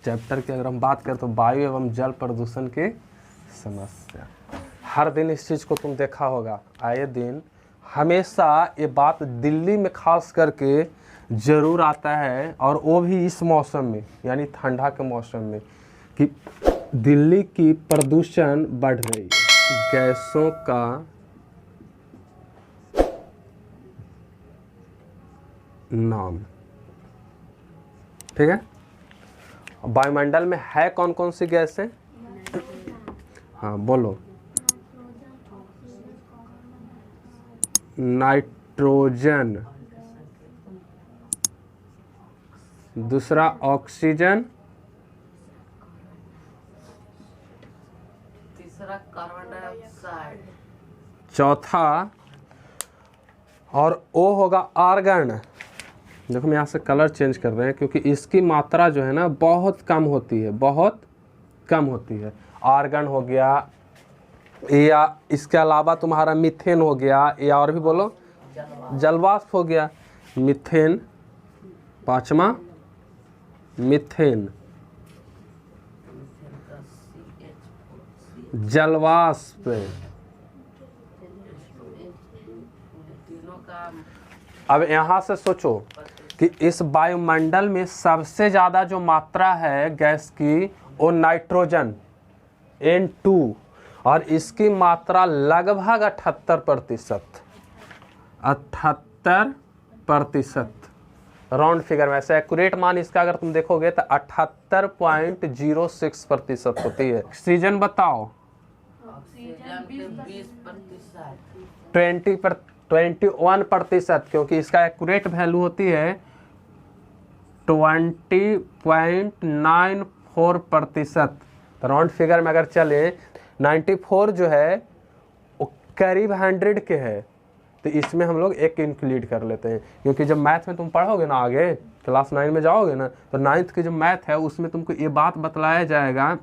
Chapter की अगर हम बात करें तो वायु एवं जल प्रदूषण की समस्या। हर दिन इस चीज़ को तुम देखा होगा, आए दिन हमेशा ये बात दिल्ली में खास करके ज़रूर आता है, और वो भी इस मौसम में यानी ठंडा के मौसम में, कि दिल्ली की प्रदूषण बढ़ रही है। गैसों का नाम, ठीक है। वायुमंडल में है कौन कौन सी गैसें? हाँ बोलो। नाइट्रोजन, दूसरा ऑक्सीजन, तीसरा कार्बन डाइऑक्साइड, चौथा और ओ होगा आर्गन। देखो हम यहाँ से कलर चेंज कर रहे हैं क्योंकि इसकी मात्रा जो है ना बहुत कम होती है, बहुत कम होती है। आर्गन हो गया, या इसके अलावा तुम्हारा मीथेन हो गया, या और भी बोलो, जलवाष्प हो गया। मीथेन, पांचवा मीथेन, जलवाष्प। तीनों का अब यहाँ से सोचो कि इस वायुमंडल में सबसे ज़्यादा जो मात्रा है गैस की वो नाइट्रोजन N2, और इसकी मात्रा लगभग 78%। 78% राउंड फिगर में, ऐसे एक्यूरेट मान इसका अगर तुम देखोगे तो 78.06% होती है। ऑक्सीजन बताओ, ऑक्सीजन के 20%, 21%, क्योंकि इसका एक्यूरेट वैल्यू होती है 20.94%। तो राउंड फिगर में अगर चले 94 जो है वो करीब 100 के है, तो इसमें हम लोग एक इंक्लूड कर लेते हैं, क्योंकि जब मैथ में तुम पढ़ोगे ना, आगे क्लास 9 में जाओगे ना, तो 9th की जो मैथ है उसमें तुमको ये बात बतलाया जाएगा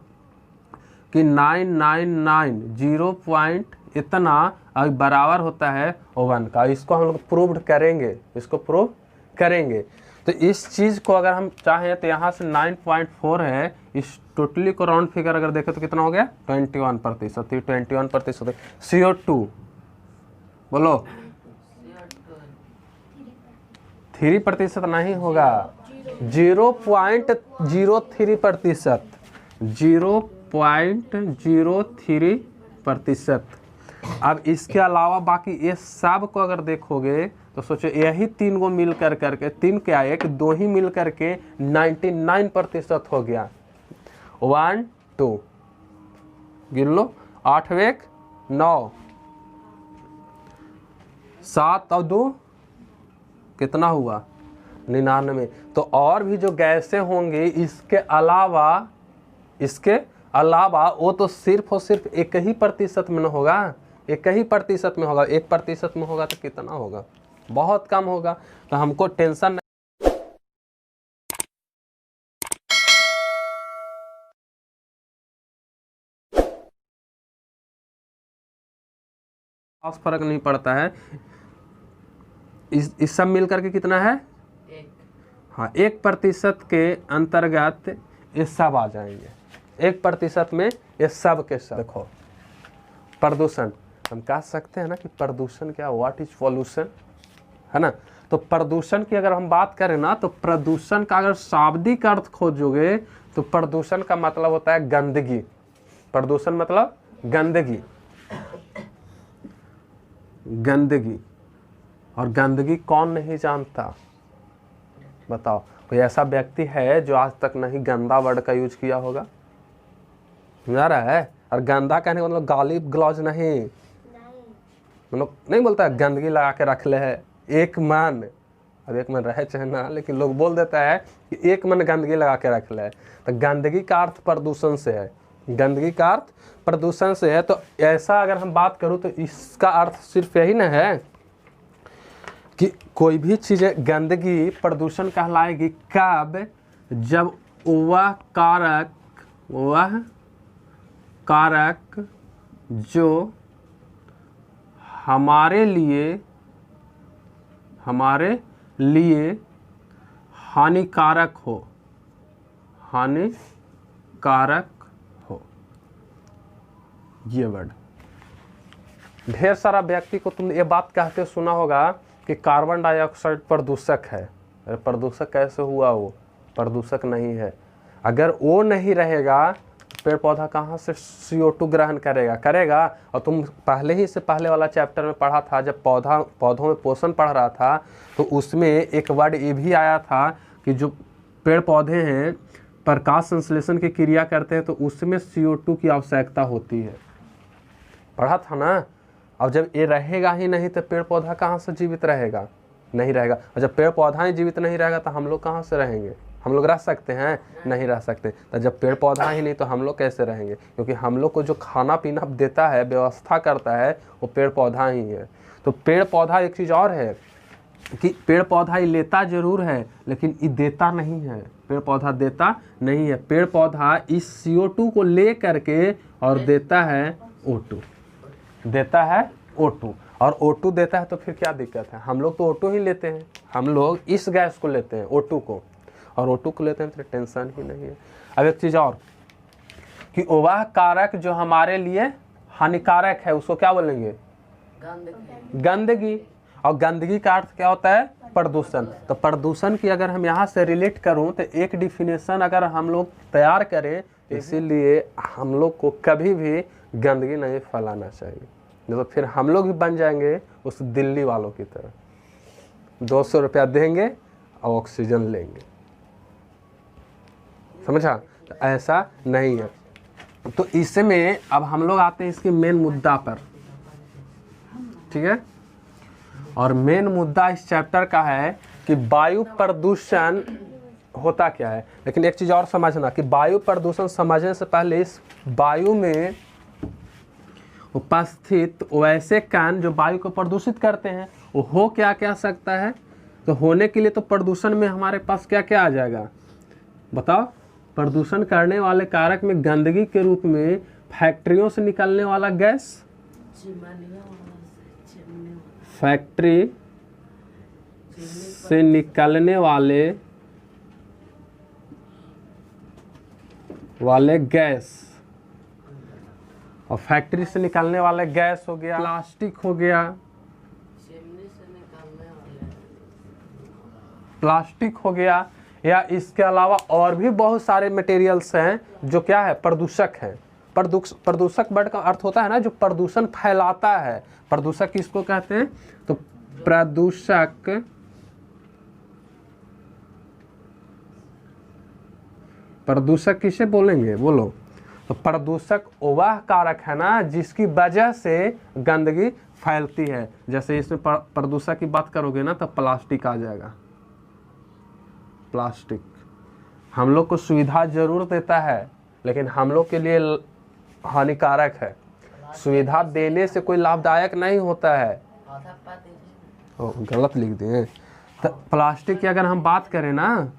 कि 999 0 पॉइंट इतना अब बराबर होता है 1 का। इसको हम लोग प्रूव्ड करेंगे, इसको प्रूव करेंगे। तो इस चीज़ को अगर हम चाहें तो यहाँ से 9.4 है, इस टोटली को राउंड फिगर अगर देखें तो कितना हो गया 21%। 21% CO2 बोलो, 3% नहीं होगा, 0.03%, 0.03%। अब इसके अलावा बाकी ये सब को अगर देखोगे तो सोचो यही तीन को मिल कर करके, तीन क्या एक दो ही मिल करके 99% हो गया। 1 2 गिन लो, 8 1 9, 7 और 2 कितना हुआ 99। तो और भी जो गैसें होंगी इसके अलावा वो तो सिर्फ और सिर्फ 1% में न होगा, 1% में होगा। 1% में होगा तो कितना होगा, बहुत कम होगा। तो हमको टेंशन नहीं, खास फर्क नहीं पड़ता है। इस सब मिलकर के कितना है, हाँ 1% के अंतर्गत ये सब आ जाएंगे। 1% में ये सब के सब। देखो प्रदूषण, हम कह सकते हैं ना कि प्रदूषण क्या, व्हाट इज पॉल्यूशन, है ना। तो प्रदूषण की अगर हम बात करें ना, तो प्रदूषण का अगर शाब्दिक अर्थ खोजोगे तो प्रदूषण का मतलब होता है गंदगी। प्रदूषण मतलब गंदगी, गंदगी। और गंदगी कौन नहीं जानता, बताओ। कोई ऐसा व्यक्ति है जो आज तक नहीं गंदा वर्ड का यूज किया होगा, समझा रहा है। और गंदा कहने का मतलब गाली गलौज नहीं, मतलब नहीं बोलता है गंदगी लगा के रख ले है एक मन। अब एक मन रहे चाहे ना, लेकिन लोग बोल देता है कि एक मन गंदगी लगा के रख ले। तो गंदगी का अर्थ प्रदूषण से है, गंदगी का अर्थ प्रदूषण से है। तो ऐसा अगर हम बात करूं तो इसका अर्थ सिर्फ यही ना है कि कोई भी चीज़ें गंदगी प्रदूषण कहलाएगी कब, जब वह कारक जो हमारे लिए हानिकारक हानिकारक हो। ये वर्ड ढेर सारा व्यक्ति को तुमने ये बात कहते सुना होगा कि कार्बन डाइऑक्साइड प्रदूषक है। अरे प्रदूषक कैसे हुआ? वो प्रदूषक नहीं है। अगर वो नहीं रहेगा तो पेड़ पौधा कहाँ से CO2 ग्रहण करेगा। और तुम पहले ही से पहले वाला चैप्टर में पढ़ा था, जब पौधों में पोषण पढ़ रहा था, तो उसमें एक वर्ड ये भी आया था कि जो पेड़ पौधे हैं प्रकाश संश्लेषण की क्रिया करते हैं, तो उसमें CO2 की आवश्यकता होती है। पढ़ा था ना। अब जब ये रहेगा ही नहीं तो पेड़ पौधा कहाँ से जीवित रहेगा? नहीं रहेगा। और जब पेड़ पौधा ही जीवित नहीं रहेगा तो हम लोग कहाँ से रहेंगे? हम लोग रह सकते हैं? नहीं रह सकते। तो जब पेड़ पौधा ही नहीं तो हम लोग कैसे रहेंगे? क्योंकि हम लोग को जो खाना पीना देता है, व्यवस्था करता है, वो पेड़ पौधा ही है। तो पेड़ पौधा एक चीज़ और है कि पेड़ पौधा ये लेता जरूर है लेकिन ये देता नहीं है। पेड़ पौधा देता नहीं है। पेड़ पौधा इस CO2 को ले करके और देता है O2, देता है O2। और O2 देता है तो फिर क्या दिक्कत है? हम लोग तो O2 ही लेते हैं। हम लोग इस गैस को लेते हैं, O2 को, और O2 को लेते हैं तो टेंशन ही नहीं है। अब एक चीज़ और कि वह कारक जो हमारे लिए हानिकारक है उसको क्या बोलेंगे? गंदगी। और गंदगी का अर्थ क्या होता है? प्रदूषण। तो प्रदूषण की अगर हम यहाँ से रिलेट करूँ तो एक डिफिनेशन अगर हम लोग तैयार करें, इसीलिए हम लोग को कभी भी गंदगी नहीं फैलाना चाहिए। तो फिर हम लोग भी बन जाएंगे उस दिल्ली वालों की तरह, 200 रुपया देंगे और ऑक्सीजन लेंगे। समझा? तो ऐसा नहीं है। तो इसमें अब हम लोग आते हैं इसके मेन मुद्दा पर, ठीक है। और मेन मुद्दा इस चैप्टर का है कि वायु प्रदूषण होता क्या है। लेकिन एक चीज़ और समझना कि वायु प्रदूषण समझने से पहले इस वायु में उपस्थित वैसे कण जो वायु को प्रदूषित करते हैं वो हो क्या सकता है। तो होने के लिए तो प्रदूषण में हमारे पास क्या क्या आ जाएगा बताओ? प्रदूषण करने वाले कारक में गंदगी के रूप में फैक्ट्रियों से निकलने वाला गैस, फैक्ट्री से निकलने वाले गैस, और फैक्ट्री से निकलने वाले गैस हो गया, प्लास्टिक हो गया, प्लास्टिक हो गया, या इसके अलावा और भी बहुत सारे मटेरियल्स हैं जो क्या है? प्रदूषक है। प्रदूषक वर्ड का अर्थ होता है ना जो प्रदूषण फैलाता है। प्रदूषक किसको कहते हैं? तो प्रदूषक किसे बोलेंगे? बोलो। तो प्रदूषक वह कारक है ना जिसकी वजह से गंदगी फैलती है। जैसे इसमें प्रदूषक की बात करोगे ना तो प्लास्टिक आ जाएगा। प्लास्टिक हम लोग को सुविधा जरूर देता है लेकिन हम लोग के लिए हानिकारक है। सुविधा देने से कोई लाभदायक नहीं होता है। गलत लिख दिए। तो प्लास्टिक की अगर हम बात करें ना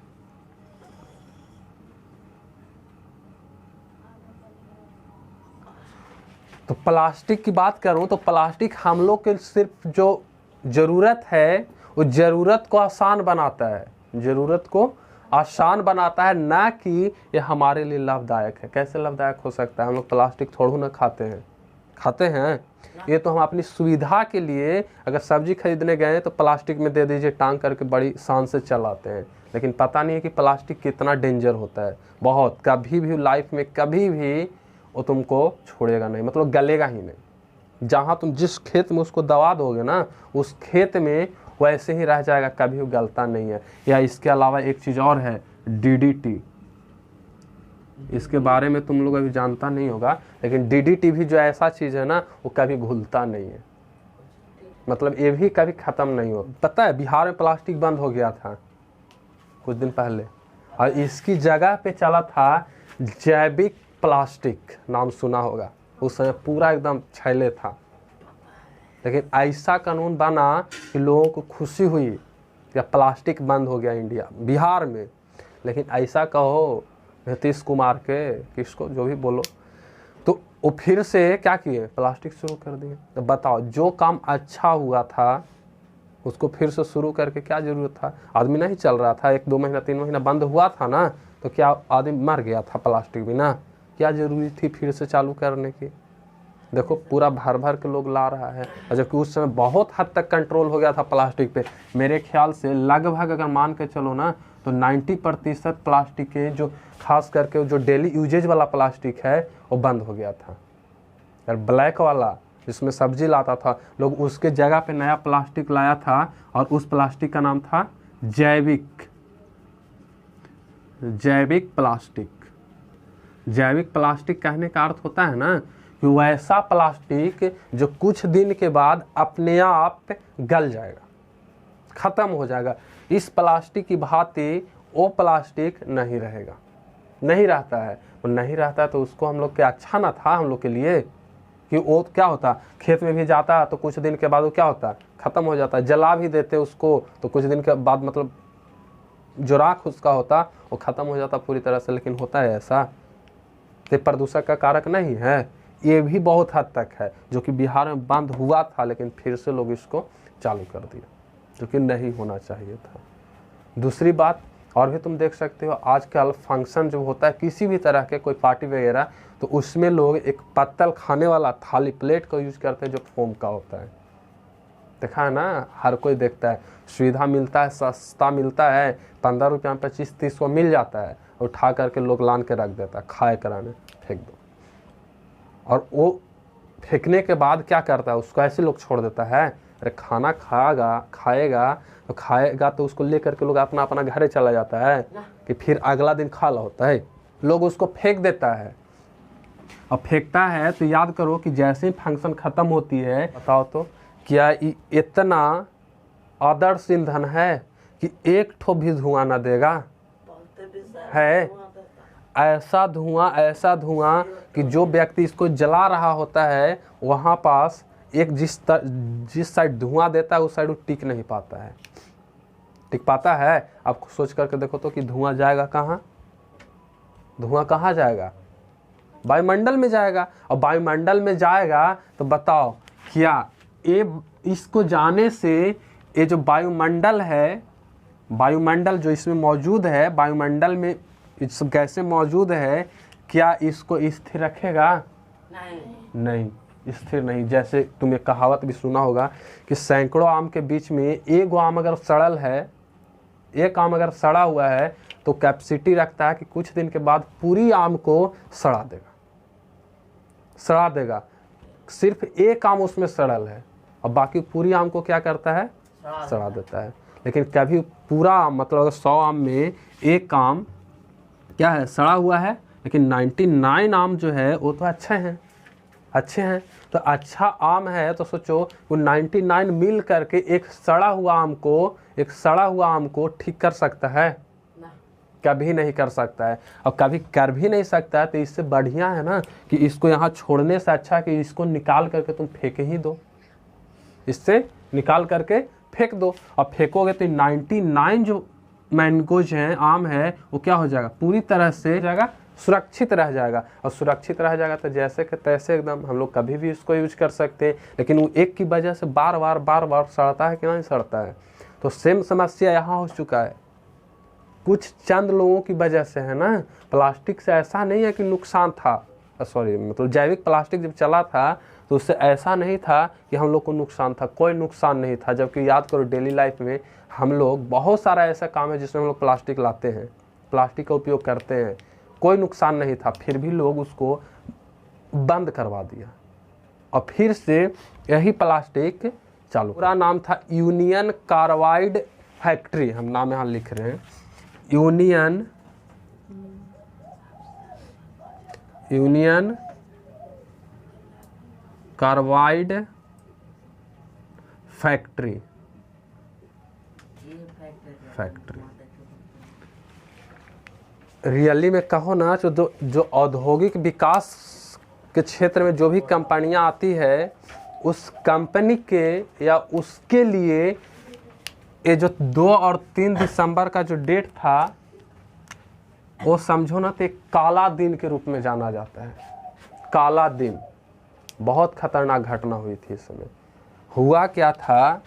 तो प्लास्टिक की बात करूं तो प्लास्टिक हम लोग के सिर्फ जो ज़रूरत है वो ज़रूरत को आसान बनाता है। ज़रूरत को आसान बनाता है, ना कि ये हमारे लिए लाभदायक है। कैसे लाभदायक हो सकता है? हम लोग प्लास्टिक थोड़ा ना खाते हैं। खाते हैं। ये तो हम अपनी सुविधा के लिए अगर सब्जी खरीदने गए तो प्लास्टिक में दे दीजिए, टांग करके बड़ी शान से चलाते हैं। लेकिन पता नहीं है कि प्लास्टिक कितना डेंजर होता है। बहुत। कभी भी लाइफ में कभी भी वो तुमको छोड़ेगा नहीं, मतलब गलेगा ही नहीं। जहाँ तुम जिस खेत में उसको दबा दोगे ना उस खेत में वैसे ही रह जाएगा, कभी वो गलता नहीं है। या इसके अलावा एक चीज़ और है, DDT। इसके बारे में तुम लोग अभी जानता नहीं होगा लेकिन DDT भी जो ऐसा चीज़ है ना वो कभी घुलता नहीं है। मतलब ये भी कभी ख़त्म नहीं हो। पता है बिहार में प्लास्टिक बंद हो गया था कुछ दिन पहले और इसकी जगह पे चला था जैविक प्लास्टिक। नाम सुना होगा। उस समय पूरा एकदम छैले था। लेकिन ऐसा कानून बना कि लोगों को खुशी हुई कि प्लास्टिक बंद हो गया इंडिया बिहार में। लेकिन ऐसा कहो नीतीश कुमार के किसको जो भी बोलो तो वो फिर से क्या किए? प्लास्टिक शुरू कर दिए। तो बताओ जो काम अच्छा हुआ था उसको फिर से शुरू करके क्या ज़रूरत था? आदमी नहीं चल रहा था। 1-2 महीना 3 महीना बंद हुआ था ना तो क्या आदमी मर गया था प्लास्टिक बिना? क्या ज़रूरी थी फिर से चालू करने की? देखो पूरा भर भर के लोग ला रहा है, और जबकि उस समय बहुत हद तक कंट्रोल हो गया था प्लास्टिक पे। मेरे ख्याल से लगभग अगर मान के चलो ना तो 90% प्लास्टिक के जो खास करके जो डेली यूजेज वाला प्लास्टिक है वो बंद हो गया था। और ब्लैक वाला जिसमें सब्जी लाता था लोग, उसके जगह पे नया प्लास्टिक लाया था, और उस प्लास्टिक का नाम था जैविक प्लास्टिक। जैविक प्लास्टिक कहने का अर्थ होता है ना कि वैसा प्लास्टिक जो कुछ दिन के बाद अपने आप गल जाएगा, ख़त्म हो जाएगा। इस प्लास्टिक की भांति वो प्लास्टिक नहीं रहेगा, नहीं रहता है। वो नहीं रहता है तो उसको हम लोग के अच्छा ना था हम लोग के लिए कि वो क्या होता, खेत में भी जाता तो कुछ दिन के बाद वो क्या होता, ख़त्म हो जाता। जला भी देते उसको तो कुछ दिन के बाद मतलब जो राख उसका होता वो ख़त्म हो जाता पूरी तरह से। लेकिन होता है ऐसा? तो प्रदूषक का कारक नहीं है, ये भी बहुत हद तक है, जो कि बिहार में बंद हुआ था लेकिन फिर से लोग इसको चालू कर दिया, जो कि नहीं होना चाहिए था। दूसरी बात और भी तुम देख सकते हो, आजकल फंक्शन जो होता है किसी भी तरह के, कोई पार्टी वगैरह, तो उसमें लोग एक पत्तल खाने वाला थाली प्लेट का यूज करते हैं जो फोम का होता है। देखा है ना, हर कोई देखता है, सुविधा मिलता है, सस्ता मिलता है, 15 रुपया में 25-30 को मिल जाता है, उठा करके लोग लान के रख देता है, खाए कराने फेंक दो। और वो फेंकने के बाद क्या करता है, उसको ऐसे लोग छोड़ देता है। अरे खाना खाएगा तो उसको ले करके लोग अपना अपना घरे चला जाता है कि फिर अगला दिन खा ला होता है, लोग उसको फेंक देता है। और फेंकता है तो याद करो कि जैसे ही फंक्शन ख़त्म होती है, बताओ तो क्या इतना आदर्श ईंधन है कि एक ठो भी धुआं ना देगा? है ऐसा धुआं कि जो व्यक्ति इसको जला रहा होता है वहाँ पास एक जिस साइड धुआं देता है उस साइड वो टिक नहीं पाता है। टिक पाता है? आप सोच करके देखो तो कि धुआं जाएगा कहाँ? धुआं कहाँ जाएगा? वायुमंडल में जाएगा। और वायुमंडल में जाएगा तो बताओ क्या ये इसको जाने से ये जो वायुमंडल है, वायुमंडल जो इसमें मौजूद है, वायुमंडल में इस गैसें मौजूद है, क्या इसको स्थिर रखेगा? नहीं, स्थिर नहीं। जैसे तुम एक कहावत भी सुना होगा कि सैकड़ों आम के बीच में एक आम अगर सड़ल है, एक आम अगर सड़ा हुआ है तो कैपेसिटी रखता है कि कुछ दिन के बाद पूरी आम को सड़ा देगा। सिर्फ एक आम उसमें सड़ल है और बाकी पूरी आम को क्या करता है? सड़ा देता है। लेकिन कभी पूरा आम, मतलब अगर 100 आम में एक आम क्या है, सड़ा हुआ है, लेकिन 99 आम जो है वो तो अच्छे हैं। तो अच्छा आम है तो सोचो वो 99 मिल करके एक सड़ा हुआ आम को ठीक कर सकता है? कभी नहीं कर सकता है। और कभी कर भी नहीं सकता है तो इससे बढ़िया है ना कि इसको यहाँ छोड़ने से अच्छा कि इसको निकाल करके तुम फेंक ही दो। इससे निकाल करके फेंक दो, और फेंकोगे तो 99 जो मैंगोज हैं, आम है, वो क्या हो जाएगा? पूरी तरह से जाएगा, सुरक्षित रह जाएगा। और सुरक्षित रह जाएगा तो जैसे कि तैसे एकदम हम लोग कभी भी इसको यूज कर सकते हैं। लेकिन वो एक की वजह से बार बार सड़ता है कि नहीं सड़ता है? तो सेम समस्या यहाँ हो चुका है, कुछ चंद लोगों की वजह से है ना। प्लास्टिक से ऐसा नहीं है कि नुकसान था, मतलब जैविक प्लास्टिक जब चला था तो उससे ऐसा नहीं था कि हम लोग को नुकसान था, कोई नुकसान नहीं था। जबकि याद करो डेली लाइफ में हम लोग बहुत सारा ऐसा काम है जिसमें हम लोग प्लास्टिक लाते हैं, प्लास्टिक का उपयोग करते हैं, कोई नुकसान नहीं था, फिर भी लोग उसको बंद करवा दिया और फिर से यही प्लास्टिक चालू। पूरा नाम था यूनियन कार्बाइड फैक्ट्री, हम नाम यहाँ लिख रहे हैं, यूनियन कार्बाइड फैक्ट्री। रियली में कहो ना तो जो औद्योगिक विकास के क्षेत्र में जो भी कंपनियां आती है, उस कंपनी के या उसके लिए ये जो 2 और 3 दिसंबर का जो डेट था वो समझो ना तो एक काला दिन के रूप में जाना जाता है। काला दिन, बहुत खतरनाक घटना हुई थी इस समय। हुआ क्या था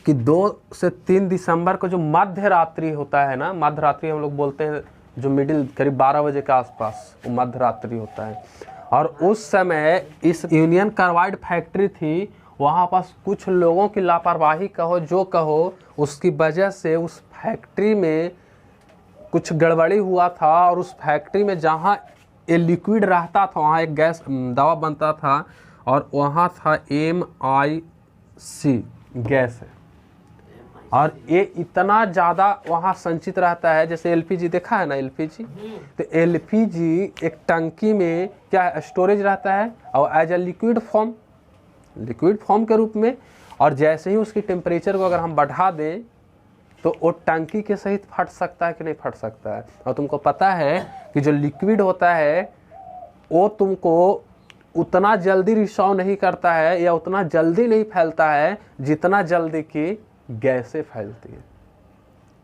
कि 2 से 3 दिसंबर को जो मध्य रात्रि होता है ना, मध्य रात्रि हम लोग बोलते हैं जो मिडिल करीब 12 बजे के आसपास, वो मध्य रात्रि होता है। और उस समय इस यूनियन कार्बाइड फैक्ट्री थी, वहाँ पास कुछ लोगों की लापरवाही कहो जो कहो, उसकी वजह से उस फैक्ट्री में कुछ गड़बड़ी हुआ था। और उस फैक्ट्री में जहाँ ये लिक्विड रहता था वहाँ एक गैस दवा बनता था, और वहाँ था MIC गैस है। और ये इतना ज़्यादा वहाँ संचित रहता है, जैसे LPG देखा है ना, LPG, तो LPG एक टंकी में क्या स्टोरेज रहता है, और एज ए लिक्विड फॉर्म के रूप में। और जैसे ही उसकी टेम्परेचर को अगर हम बढ़ा दें तो वो टंकी के सहित फट सकता है कि नहीं फट सकता है। और तुमको पता है कि जो लिक्विड होता है वो तुमको उतना जल्दी रिसाव नहीं करता है या उतना जल्दी नहीं फैलता है जितना जल्दी की गैसें फैलती है।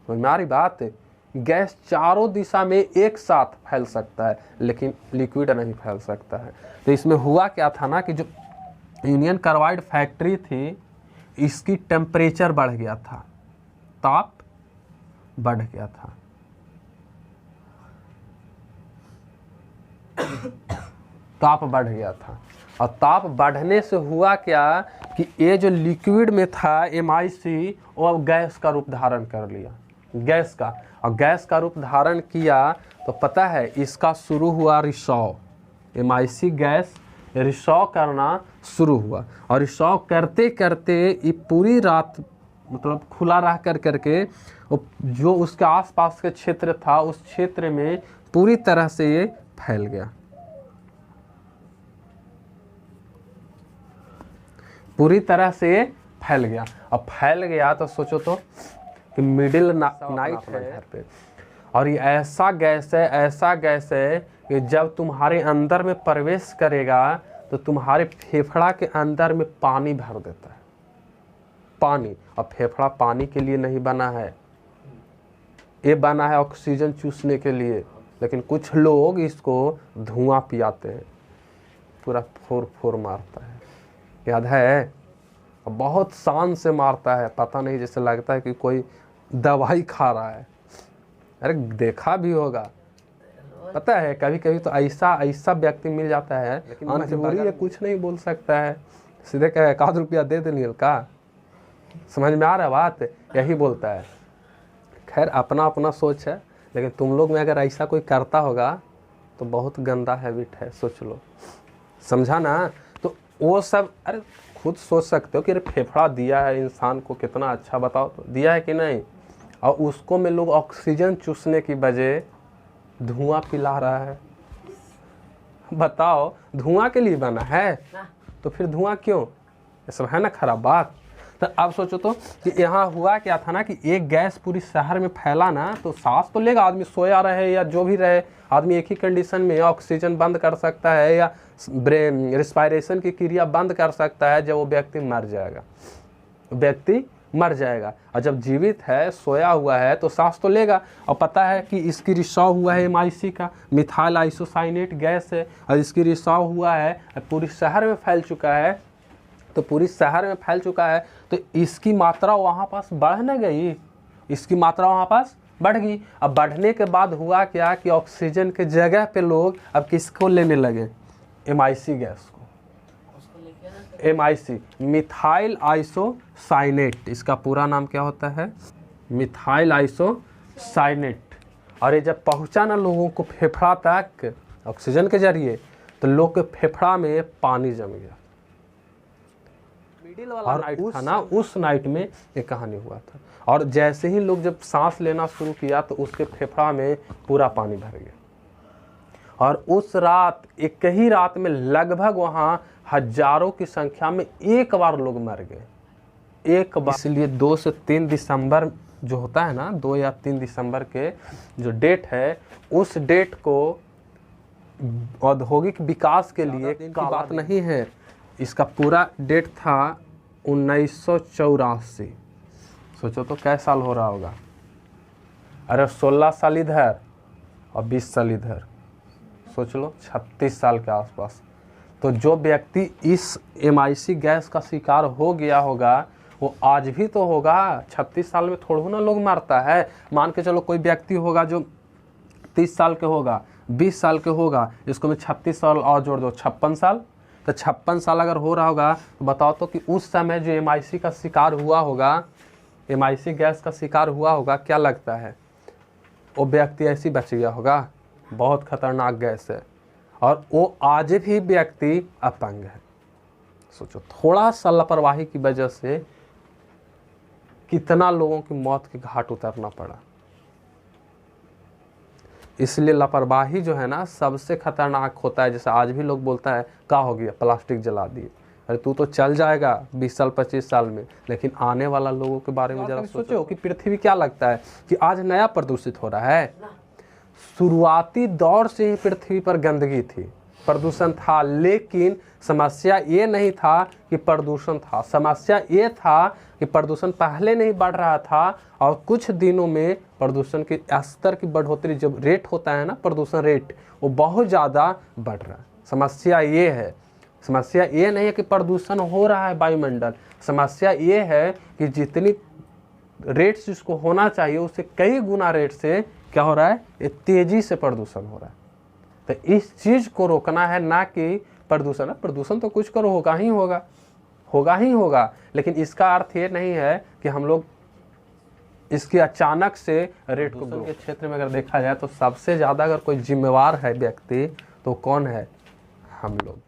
तो हमारी बात है, गैस चारों दिशा में एक साथ फैल सकता है, लेकिन लिक्विड नहीं फैल सकता है। तो इसमें हुआ क्या था ना कि जो यूनियन कार्बाइड फैक्ट्री थी, इसकी टेम्परेचर बढ़ गया था, ताप बढ़ गया था। ताप बढ़ गया था, और ताप बढ़ने से हुआ क्या कि ये जो लिक्विड में था MIC, वो अब गैस का रूप धारण कर लिया, गैस का। और गैस का रूप धारण किया तो पता है इसका शुरू हुआ रिसाव। MIC गैस रिसाव करना शुरू हुआ, और रिसाव करते करते ये पूरी रात मतलब खुला रह करके जो उसके आसपास के क्षेत्र था उस क्षेत्र में पूरी तरह से ये फैल गया, पूरी तरह से फैल गया। अब फैल गया तो सोचो तो कि मिडिल नाइट है घर पे, और ये ऐसा गैस है कि जब तुम्हारे अंदर में प्रवेश करेगा तो तुम्हारे फेफड़ा के अंदर में पानी भर देता है, पानी। और फेफड़ा पानी के लिए नहीं बना है, ये बना है ऑक्सीजन चूसने के लिए। लेकिन कुछ लोग इसको धुआं पियाते हैं, पूरा फोर मारता है, याद है, बहुत शान से मारता है, पता नहीं जैसे लगता है कि कोई दवाई खा रहा है। अरे देखा भी होगा, पता है कभी कभी तो ऐसा व्यक्ति मिल जाता है, लेकिन मजबूरी है, कुछ नहीं बोल सकता है, सीधे कहे 1 रुपया दे देंगे का, समझ में आ रहा है बात, यही बोलता है। खैर अपना अपना सोच है, लेकिन तुम लोग में अगर ऐसा कोई करता होगा तो बहुत गंदा हैबिट है, सोच लो, समझा ना। तो वो सब अरे खुद सोच सकते हो कि अरे फेफड़ा दिया है इंसान को, कितना अच्छा, बताओ तो दिया है कि नहीं। और उसको में लोग ऑक्सीजन चूसने की बजाय धुआं पिला रहा है। बताओ, धुआं के लिए बना है तो फिर धुआं क्यों, ये सब है ना खराब बात। तो अब सोचो तो कि यहाँ हुआ क्या था ना कि एक गैस पूरी शहर में फैला ना, तो सांस तो लेगा आदमी, सोया रहे या जो भी रहे, आदमी एक ही कंडीशन में ऑक्सीजन बंद कर सकता है या रिस्पायरेशन की क्रिया बंद कर सकता है जब वो व्यक्ति मर जाएगा। व्यक्ति मर जाएगा, और जब जीवित है, सोया हुआ है, तो सांस तो लेगा। और पता है कि इसकी रिसाव हुआ है MIC का, मिथाइल आइसोसाइनेट गैस है, और इसकी रिसाव हुआ है, पूरी शहर में फैल चुका है। तो पूरी शहर में फैल चुका है तो इसकी मात्रा वहाँ पास बढ़ न गई, इसकी मात्रा वहाँ पास बढ़ गई। अब बढ़ने के बाद हुआ क्या कि ऑक्सीजन के जगह पे लोग अब किसको लेने लगे, MIC गैस को। MIC मिथाइल आइसोसाइनेट, इसका पूरा नाम क्या होता है, मिथाइल आइसोसाइनेट। और ये जब पहुंचा ना लोगों को फेफड़ा तक ऑक्सीजन के जरिए, तो लोग के फेफड़ा में पानी जम गया। मिडिल वाला नाइट था ना, उस नाइट में ये कहानी हुआ था। और जैसे ही लोग जब सांस लेना शुरू किया तो उसके फेफड़ा में पूरा पानी भर गया। और उस रात, एक ही रात में लगभग वहाँ हजारों की संख्या में एक बार लोग मर गए, एक बार। इसलिए 2 से 3 दिसंबर जो होता है ना, 2 या 3 दिसंबर के जो डेट है, उस डेट को औद्योगिक विकास के लिए की बात नहीं है। इसका पूरा डेट था 1984। सोचो तो कै साल हो रहा होगा, अरे 16 साल इधर और 20 साल इधर, सोच लो 36 साल के आसपास। तो जो व्यक्ति इस MIC गैस का शिकार हो गया होगा वो आज भी तो होगा। 36 साल में थोड़ा ना लोग मरता है। मान के चलो कोई व्यक्ति होगा जो 30 साल के होगा, 20 साल के होगा, इसको में 36 साल और जोड़ दो, 56 साल। तो 56 साल अगर हो रहा होगा तो बताओ तो कि उस समय जो MIC का शिकार हुआ होगा, MIC गैस का शिकार हुआ होगा, क्या लगता है वो व्यक्ति ऐसी बच गया होगा? बहुत खतरनाक गैस है और वो आज भी व्यक्ति अपंग है। सोचो, थोड़ा सा लापरवाही की वजह से कितना लोगों की मौत के घाट उतरना पड़ा। इसलिए लापरवाही जो है ना सबसे खतरनाक होता है। जैसे आज भी लोग बोलता है क्या हो गया, प्लास्टिक जला दिए, अरे तू तो चल जाएगा 20 साल 25 साल में, लेकिन आने वाला लोगों के बारे में जरा सोचो कि पृथ्वी क्या लगता है कि आज नया प्रदूषित हो रहा है। शुरुआती दौर से ही पृथ्वी पर गंदगी थी, प्रदूषण था, लेकिन समस्या ये नहीं था कि प्रदूषण था, समस्या ये था कि प्रदूषण पहले नहीं बढ़ रहा था और कुछ दिनों में प्रदूषण के स्तर की बढ़ोतरी, जब रेट होता है ना प्रदूषण रेट, वो बहुत ज़्यादा बढ़ रहा है। समस्या ये है, समस्या ये नहीं है कि प्रदूषण हो रहा है वायुमंडल, समस्या ये है कि जितनी रेट से उसको होना चाहिए उससे कई गुना रेट से क्या हो रहा है, ये तेज़ी से प्रदूषण हो रहा है। तो इस चीज़ को रोकना है, ना कि प्रदूषण है। प्रदूषण तो कुछ करो होगा ही होगा, होगा ही होगा, लेकिन इसका अर्थ ये नहीं है कि हम लोग इसके अचानक से रेट को के क्षेत्र में अगर देखा जाए तो सबसे ज़्यादा अगर कोई जिम्मेवार है व्यक्ति तो कौन है? हम लोग।